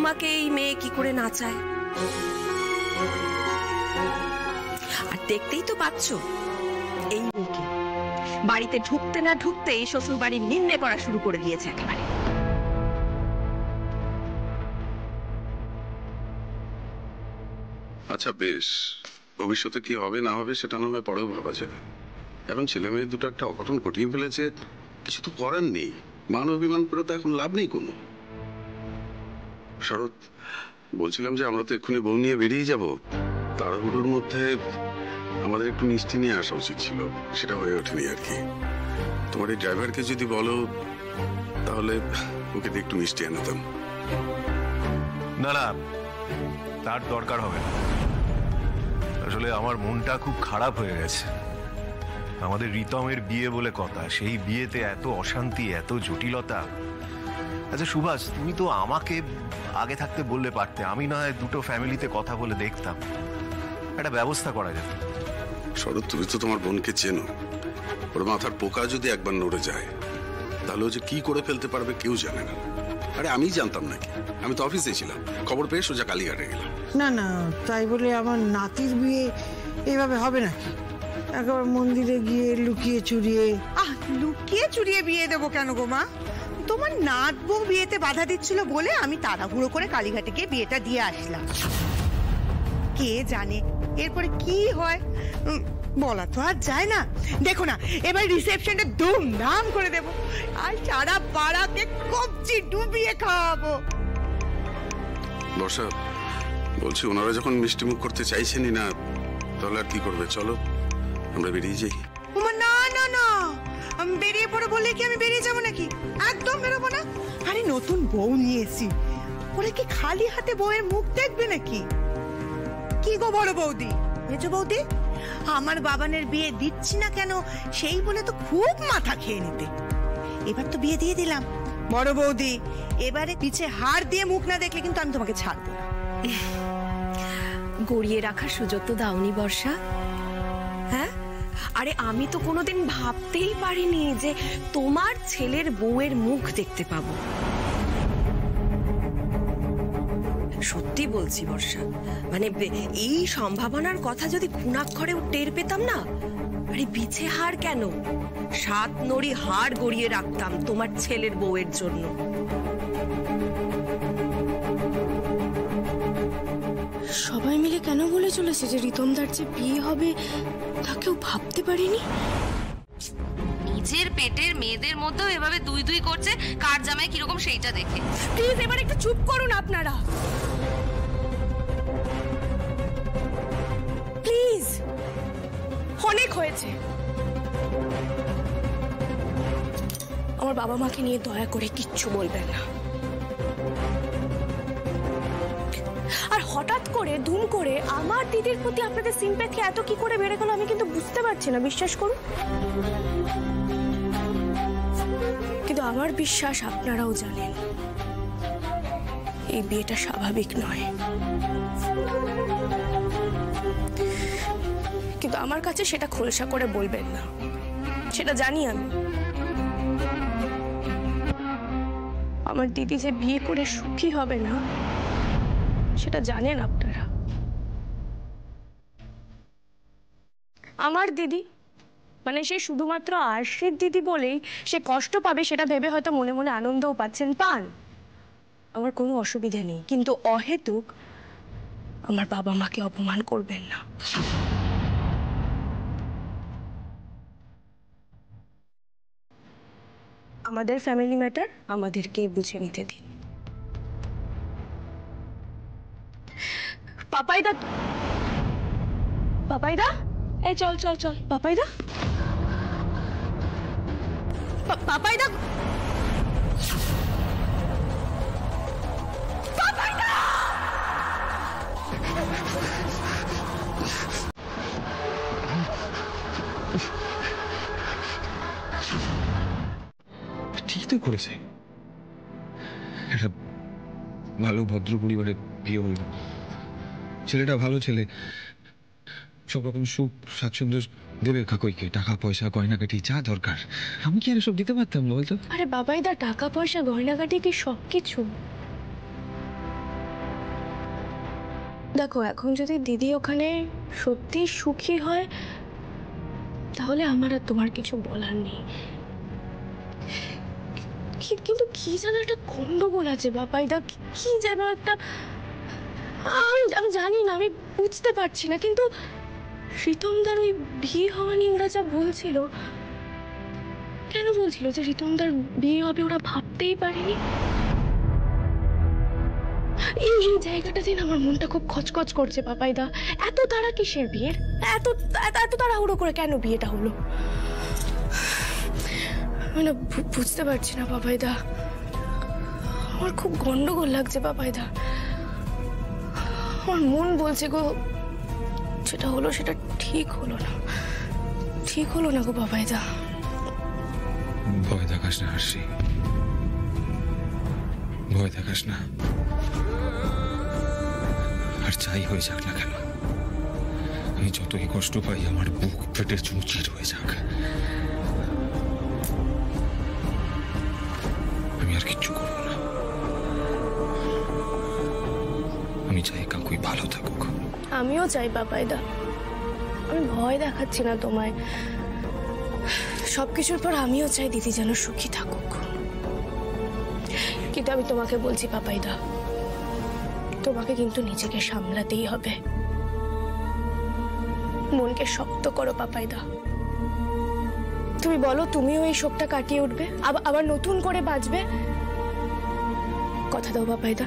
তোমাকে এই মেয়ে কি করে না চায়। আর দেখতেই তো পাচ্ছ এই মেয়েকে বাড়িতে ঢুকতে না ঢুকতে এই শ্বশুর বাড়ির নিন্দে করা শুরু করে দিয়েছে একেবারে। আচ্ছা বেশ, ভবিষ্যতে কি হবে না হবে সেটা না হয় পরেও ভাবা যাবে। এখন ছেলে মেয়ে দুটো একটা অঘটন ঘটিয়ে ফেলেছে, কিছু তো করার নেই। মান অভিমান করে তো এখন লাভ নেই কোনো। শরৎ, বলছিলাম যে আমরা তো এক্ষুনি বউ নিয়ে বেরিয়ে যাব, তাড়াহুড়োর মধ্যে আমাদের একটু মিষ্টি নিয়ে আসা উচিত ছিল, সেটা হয়ে ওঠেনি আর কি। তোমার এই ড্রাইভারকে যদি বলো তাহলে ওকে দিয়ে একটু মিষ্টি আনতাম। না না, তার দরকার হবে না। আসলে আমার মনটা খুব খারাপ হয়ে গেছে। আমাদের রিতমের বিয়ে বলে কথা, সেই বিয়েতে এত অশান্তি, এত জটিলতা। আচ্ছা সুভাষ, তুমি তো আমাকে আগে থাকতে বললে পারতে, আমি না হয় দুটো ফ্যামিলিতে কথা বলে দেখতাম, একটা ব্যবস্থা করা যেত। শরৎ, তুমি তো তোমার বোনকে চেনো, ওর মাথার পোকা যদি একবার নড়ে যায় তাহলে ও যে কি করে ফেলতে পারবে কেউ জানে না। আরে আমি জানতাম নাকি? আমি তো অফিসে ছিলাম, খবর পেয়ে সোজা কালীঘাটে গেলাম। না না, তাই বলে আমার নাতির বিয়ে এভাবে হবে নাকি? একবার মন্দিরে গিয়ে লুকিয়ে চুরিয়ে। লুকিয়ে চুরিয়ে বিয়ে দেবো কেন গো মা? তোমার নাত বউ বিয়েতে বাধা দিচ্ছিল বলে আমি তাড়াহুড়ো করে কালীঘাটে গিয়ে বিয়েটা দিয়ে আসলাম। কে জানে এরপরে কি হয়, বলা তো আর যায় না। দেখো না, এবার রিসেপশনটা ধুমধাম করে দেবো, আর সারা পাড়াকে কবজি ডুবিয়ে খাওয়াবো। বর্ষা, বলছি ওনারা যখন মিষ্টি মুখ করতে চাইছেনই না, তাহলে আর কি করবে? চলো আমরা বেরিয়ে যাই। না না না, আমি বেরিয়ে পড়ে বললে কি আমি বেরিয়ে যাবো নাকি? একদম বেরোবো না। আরে নতুন বউ নিয়েছি, ওরা কি খালি হাতে বউয়ের মুখ দেখবে নাকি? কি গো বড় বৌদি, মেজো বৌদি, আমার বাবানের বিয়ে দিচ্ছি না কেন সেই বলে তো খুব মাথা খেয়ে নিতে। এবার তো বিয়ে দিয়ে দিলাম বড় বৌদি, এবারে পিছে হাড় দিয়ে মুখ না দেখলে কিন্তু আমি তোমাকে ছাড়বো না। গড়িয়ে রাখার সুযোগ তো দাওনি বর্ষা। হ্যাঁ, আরে আমি তো কোনোদিন ভাবতেই পারিনি যে তোমার ছেলের বউয়ের মুখ দেখতে পাবো। সত্যি বলছি বর্ষা, মানে এই সম্ভাবনার কথা যদি ঘুণাক্ষরেও টের পেতাম না, আরে পিছে হাড় কেন, 7 নড়ি হাড় গড়িয়ে রাখতাম তোমার ছেলের বউয়ের জন্য। সবাই মিলে কেন বলে চলেছে যে রিতমদার যে বিয়ে হবে তা কেউ ভাবতে পারেনি? নিজের পেটের মেয়েদের মধ্যেও এভাবে দুই দুই করছে কার জামাই কিরকম সেইটা দেখে। প্লিজ এবার একটু চুপ করুন আপনারা, প্লিজ, অনেক হয়েছে। আমার বাবা মাকে নিয়ে দয়া করে কিচ্ছু বলবেন না। আর হঠাৎ করে ধুম করে আমার দিদির প্রতি আপনাদের সিম্প্যাথি এত কি করে বেড়ে গেল আমি কিন্তু বুঝতে পারছি না, বিশ্বাস করুন। কিন্তু আমার বিশ্বাস আপনারাও জানেন এই বিয়েটা স্বাভাবিক নয়। কিন্তু আমার কাছে সেটা খোলসা করে বলবেন না, সেটা জানি আমি। আমার দিদি যে বিয়ে করে সুখী হবে না সেটা জানেন আপনারা। আমার দিদি মানে সে শুধুমাত্র আরশির দিদি বলেই সে কষ্ট পাবে সেটা ভেবে হয়তো মনে মনে আনন্দও পাচ্ছেন, পান, আমার কোনো অসুবিধা নেই। কিন্তু অহেতুক আমার বাবা মাকে অপমান করবেন না। আমাদের ফ্যামিলি ম্যাটার আমাদেরকে বুঝে নিতে দিন। পাপাইদা, পাপাইদা, এই চল চল চল, পাপাইদা, পাপাইদা, পাপাইদা। ঠিক তো করেছে, একটা ভালো ভদ্র পরিবারে বিয়ে হইল, ছেলেটা ভালো ছেলে, সব রকম সুখ স্বাচ্ছন্দ্য দেবে কাকইকে, টাকা পয়সা গয়নাকাটি যা দরকার। আমি কি আর সব দিতে পারতাম না বলতো? আরে বাবাইদা, টাকা পয়সা গয়নাগাটি কি সবকিছু? দেখো, এখন যদি দিদি ওখানে সত্যি সুখী হয় তাহলে আমার আর তোমার কিছু বলার নেই। কিন্তু কি যেন একটা গন্ডগোল আছে বাবাইদা, কি যেন একটা, আমি জানি না, আমি বুঝতে পারছি না। কিন্তু রিতমদার ওই বিয়ে হওয়া নিয়ে ওরা যা বলছিল, কেন বলছিল যে রিতমদার বিয়ে হবে ওরা ভাবতেই পারেনি? এই জায়গাটাতে না আমার মনটা খুব খচখচ করছে বাবাইদা। এত তাড়া কিসের বিয়ের? এত এত তাড়াহুড়ো করে কেন বিয়েটা হলো? আমি না বুঝতে পারছি না বাবাইদা, আমার খুব গন্ডগোল লাগছে বাবাইদা। আমার মন বলছে গো যেটা হলো সেটা ঠিক হলো না, ঠিক হলো না গো বাবাইদা। ভয় দেখাস না হাসি, ভয় দেখাস না। আর যাই হয়ে যাক না কেন, আমি যতই কষ্ট পাই আমার বুক ফেটে চুঁচির হয়ে যাক, আমি আর কিচ্ছু করবো না। আমি চাই কাকুই ভালো থাকুক। আমিও চাই বাবাইদা, আমি ভয় দেখাচ্ছি না তোমায়। সবকিছুর পর আমিও চাই দিদি যেন সুখী থাকুক। কিন্তু আমি তোমাকে বলছি বাবাইদা, তোমাকে কিন্তু নিজেকে সামলাতেই হবে। মনকে শক্ত করো বাবাইদা। তুমি বলো তুমিও এই শোকটা কাটিয়ে উঠবে, আবার নতুন করে বাঁচবে। কথা দাও বাবাইদা।